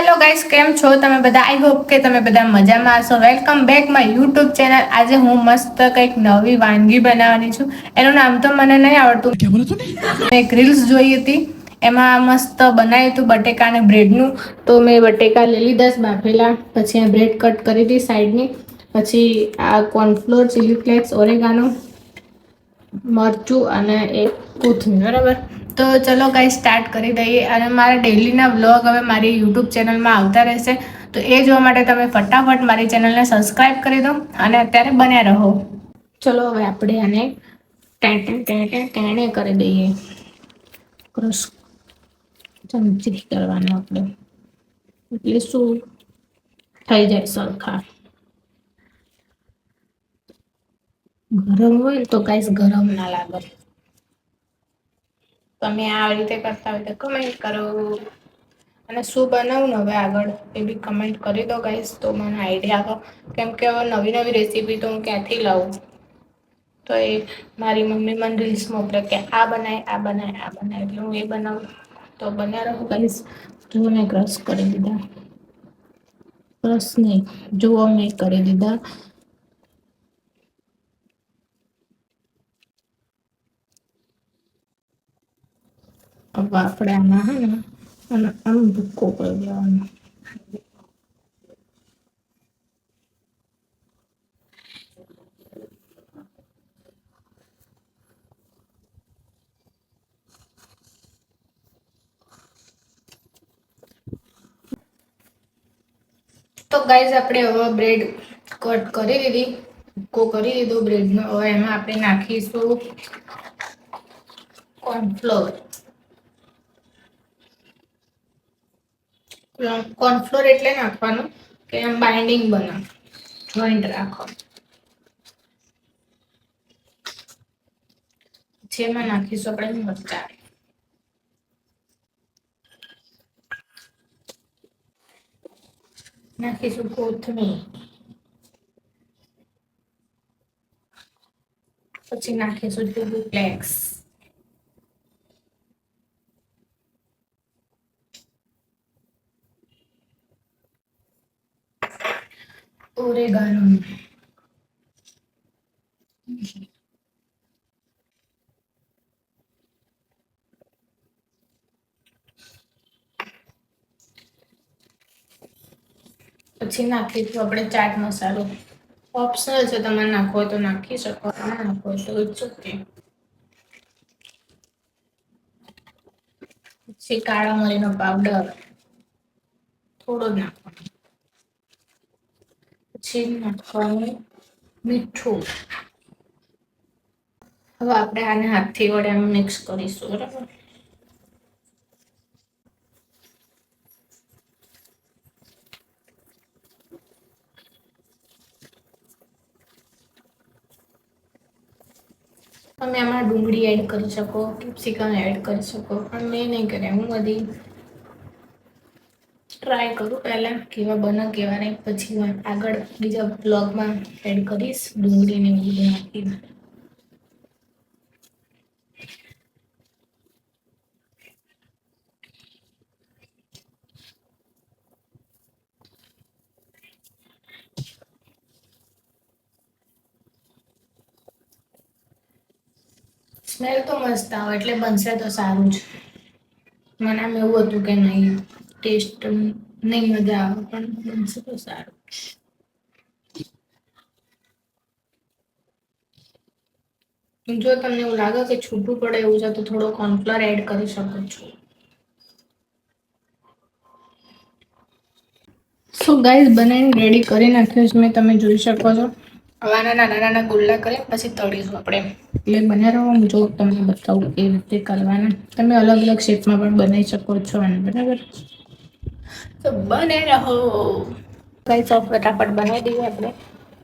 Hello guys, કેમ છો તમે બધા? આઈ હોપ કે તમે બધા મજામાં હશો. Welcome back my YouTube channel. આજે હું મસ્ત કંઈક નવી વાનગી બનાવવાની છું. એનું નામ તો મને નહીં આવડતું. એક રીલ્સ જોઈ હતી, એમાં મસ્ત બનાવ્યું હતું બટેકા અને બ્રેડનું. તો મેં બટેકા લઈ લીધા બાફેલા, પછી આ બ્રેડ કટ કરી હતી સાઈડની, પછી આ કોર્નફ્લોર, ચીલી ફ્લેક્સ, ઓરેગાનો, મરચું અને એક કોથમીર. બરાબર, તો ચલો ગાઈસ સ્ટાર્ટ કરી દઈએ. અને મારા ડેઈલીના વ્લોગ હવે મારી યુટ્યુબ ચેનલમાં આવતા રહેશે, તો એ જોવા માટે તમે ફટાફટ મારી ચેનલને સબસ્ક્રાઈબ કરી દો અને અત્યારે બન્યા રહો. ચલો હવે આપણે આને ટેણે કરી દઈએ. ક્રશ ચમચી કરવાનું આપણે, એટલે શું થઈ જાય સરખા. ગરમ હોય તો ગાઈસ ગરમ ના લાગે. તમે આ રીતે કરતા હોય તો કમેન્ટ કરો. અને શું બનાવું ને હવે આગળ એ બી કમેન્ટ કરી દો ગાઈસ, તો મને આઈડિયા આપો. કેમ કે હવે નવી નવી રેસીપી તો હું ક્યાંથી લાવું? તો એ મારી મમ્મી મને રીલ્સ મોકલે કે આ બનાય, આ બનાય, આ બનાય, એટલે હું એ બનાવું. તો બન્યા રહો ગાઈસ. જો મેં ક્રશ કરી દીધા, ક્રશ નહીં, જુઓ મેં કરી દીધા. હવે આપણે આમાં હે ને અને આમ ભૂક્કો કરી દેવાનો. તો ગાઈઝ આપણે હવે બ્રેડ કટ કરી દીધી, ભૂક્કો કરી દીધો બ્રેડનો. હવે એમાં આપણે નાખીશું કોર્નફ્લોર. કોર્નફ્લોર એટલે નાખવાનું કે આમ બાઇન્ડિંગ બને, જોઈન્ટ રાખો. જેમાં નાખીશું આપણે મરચાં, નાખીશું કોથમીર, પછી નાખીશું ચીલી ફ્લેક્સ, ઓરેગાનો, પછી નાખીશું આપણે ચાટ મસાલો. ઓપ્શનલ છે, તમારે નાખવો હોય તો નાખી શકો, ના નાખવો હોય તો ઇટ્સ ઓકે. પછી કાળા મરીનો પાવડર થોડો જ નાખવાનો. પછી નાખવાનું મીઠું. હવે આપણે આને હાથથી વડે મિક્સ કરીશું. બરાબર, તમે આમાં ડુંગળી એડ કરી શકો, કેપ્સિકમ એડ કરી શકો, પણ મેં નહીં કર્યા. હું બધી ટ્રાય કરું પહેલાં કેવા બને કેવા નહીં, પછી હું આગળ બીજા બ્લોગમાં એડ કરીશ ડુંગળીને બધું નાખીને. સ્મેલ તો મસ્ત આવે એટલે બનશે તો સારું જ. મને આમ એવું હતું કે નહીં ટેસ્ટ નહીં મજા આવે, પણ બનશે તો સારું. જો તમને એવું લાગે કે છૂટું પડે એવું છે તો થોડો કોર્નફ્લોર એડ કરી શકો છો. સો ગાઈઝ બનાવીને રેડી કરી નાખ્યું છે મેં, તમે જોઈ શકો છો. આવાના નાના નાના ગુલ્લા કરી પછી તળીશું આપણે. એટલે બન્યા રહો, હું જો તમને બતાવું એ રીતે કરવાના. તમે અલગ અલગ શેપમાં પણ બનાવી શકો છો અને બરાબર, તો બને રહો ગાઈસ. ફટાફટ બનાવી દઈએ આપણે,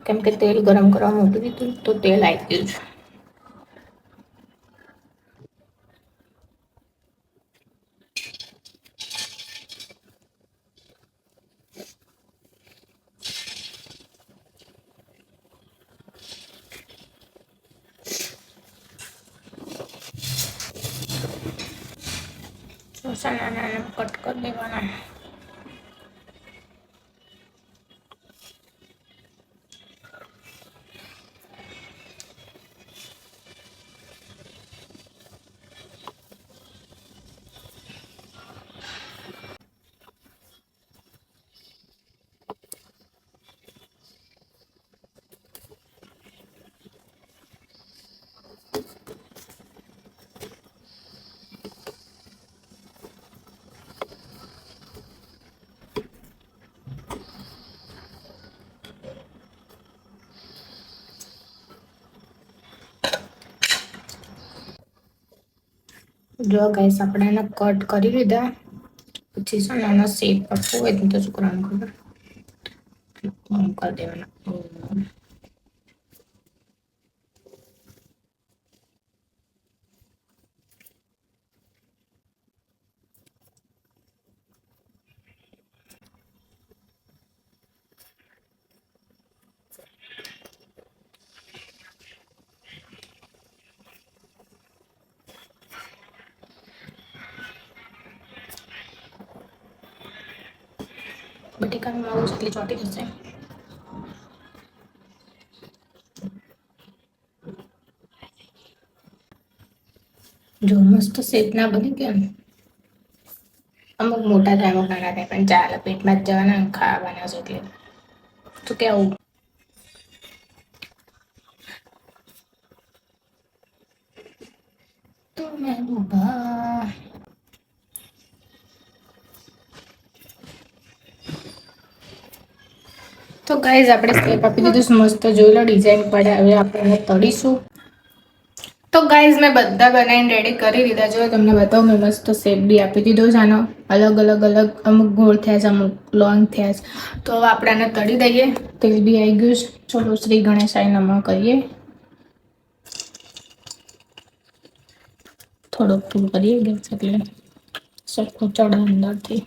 કેમ કે તેલ ગરમ કરવા મૂકી દીધું તો તેલ આવી ગયું છે. નાના નાના કટ કરી દેવાના. જો ગાઈસ આપણે એને કટ કરી લીધા પછી છે ને આનો શેપ આપવો હોય ને તો શું કરવાનું ખબર કરી દેવાના બટેકાનું માવું જેટલી ચોટી જશે જો મસ્ત શેપ ના બની ગયા ને અમુક મોટા થાય અમુક નાના થાય પણ ચાલે પેટમાં જ જવાના ખાવાના છે એટલે તો કેવું તો મહેબૂબા તો ગાઈઝ આપણે સ્ટેપ આપી દીધું મસ્ત જોઈ લો ડિઝાઇન પડે હવે આપણે તળીશું તો ગાઈઝ મેં બધા બનાવીને રેડી કરી દીધા જો તમને બતાવું મેં મસ્ત શેપ બી આપી દીધો છે આનો અલગ અલગ અલગ અમુક ગોળ થયા છે અમુક લોંગ થયા છે તો હવે આપણે આને તળી દઈએ તેલ બી આવી ગયું છે ચલો શ્રી ગણેશાય નમઃ કરીએ થોડોક ફૂલ કરીએ ગેસ એટલે સરખું ચડે અંદરથી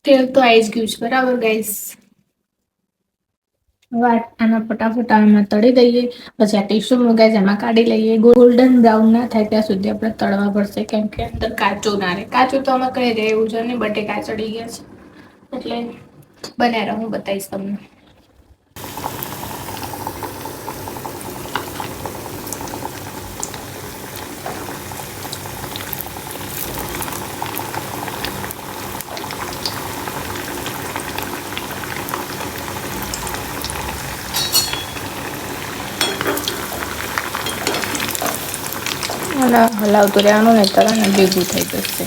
તેલ તો આવી જ ગયું છે બરાબર ગાઈઝ આના ફટાફટ આમાં તળી દઈએ પછી આ ટીશ્યુ મુકાય છે એમાં કાઢી લઈએ ગોલ્ડન બ્રાઉન ના થાય ત્યાં સુધી આપણે તળવા પડશે કેમ કે અંદર કાચું ના રહે કાચું તો આમાં કઈ રહે એવું છે ને બટેકા ચડી ગયા છે એટલે બને રહો હું બતાવીશ તમને અને હલાવતું રહેવાનું ને તરત ભેગું થઈ જશે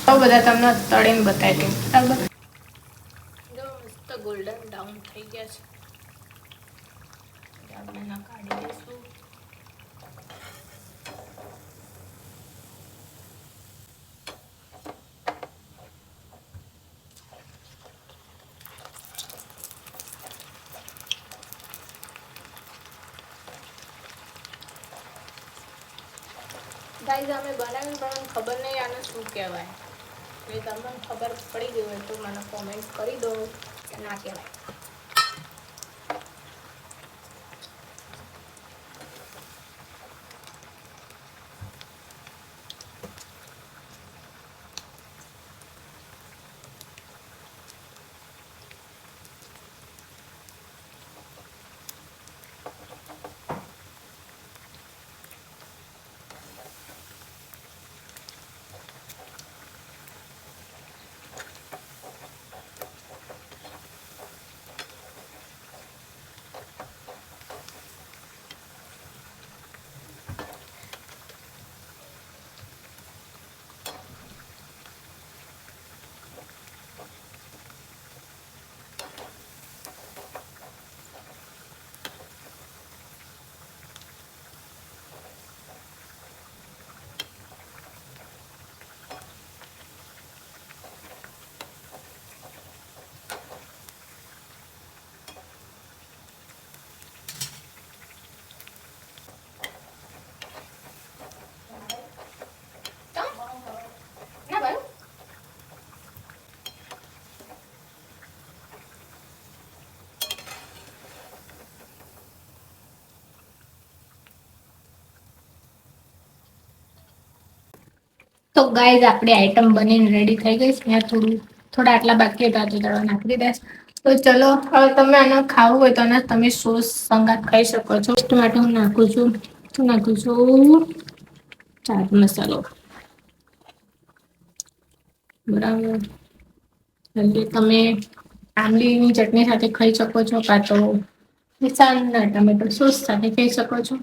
તો બધા તમને તળીને બતાવી દઉં બરાબર જો મસ્ત ગોલ્ડન બ્રાઉન થઈ ગયા છે આપણે ના કાઢી દઈશું ગાઈઝ અમે બનાવીને પણ ખબર નહીં આને શું કહેવાય એ તમને ખબર પડી ગઈ હોય તો મને કોમેન્ટ કરી દો કે ના કહેવાય તો ગાઈઝ આપણી આઈટમ બનીને રેડી થઈ ગઈ છે ત્યાં થોડા આટલા બાકી હતા તો દળવા નાખી દીધા તો ચલો હવે તમે આને ખાવું હોય તો આને તમે સોસ સંગાત ખાઈ શકો છો ટેસ્ટ માટે હું નાખું છું ચાટ મસાલો બરાબર એટલે તમે આંબલીની ચટણી સાથે ખાઈ શકો છો કાં તો મિસાલના ટમેટો સોસ સાથે ખાઈ શકો છો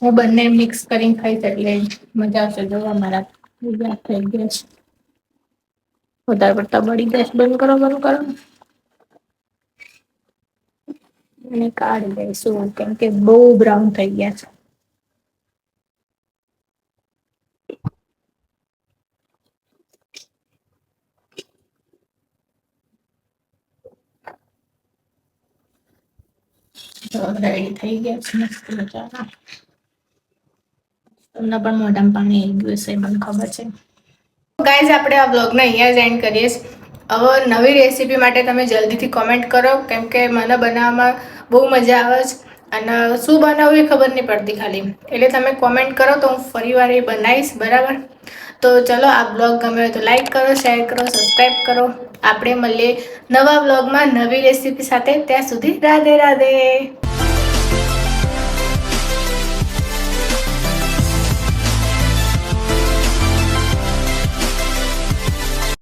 હું બંને મિક્સ કરીને ખાઈશ એટલે મજા આવશે. જોવા મારા થઈ ગયા છે. વધારે પડતા બળી ગેસ બંધ કરો બંધ કરો. અને કાઢી દઈશું કેમ કે બહુ બ્રાઉન થઈ ગયા છે. રેડી થઈ ગયા છે મસ્ત મજાના. તમને પણ મોઢામાં પાણી આવી ગયું હશે મને ખબર છે. ગાઈઝ આપણે આ બ્લોગને અહીંયા જ એન્ડ કરીએ. હવે નવી રેસીપી માટે તમે જલ્દીથી કોમેન્ટ કરો કેમ કે મને બનાવવામાં બહુ મજા આવે છે અને શું બનાવવું એ ખબર નહીં પડતી ખાલી. એટલે તમે કોમેન્ટ કરો તો હું ફરીવાર એ બનાવીશ. બરાબર, તો ચલો આ બ્લોગ ગમે હોય તો લાઈક કરો, શેર કરો, સબસ્ક્રાઈબ કરો. આપણે મળીએ નવા બ્લોગમાં નવી રેસીપી સાથે. ત્યાં સુધી રાધે રાધે.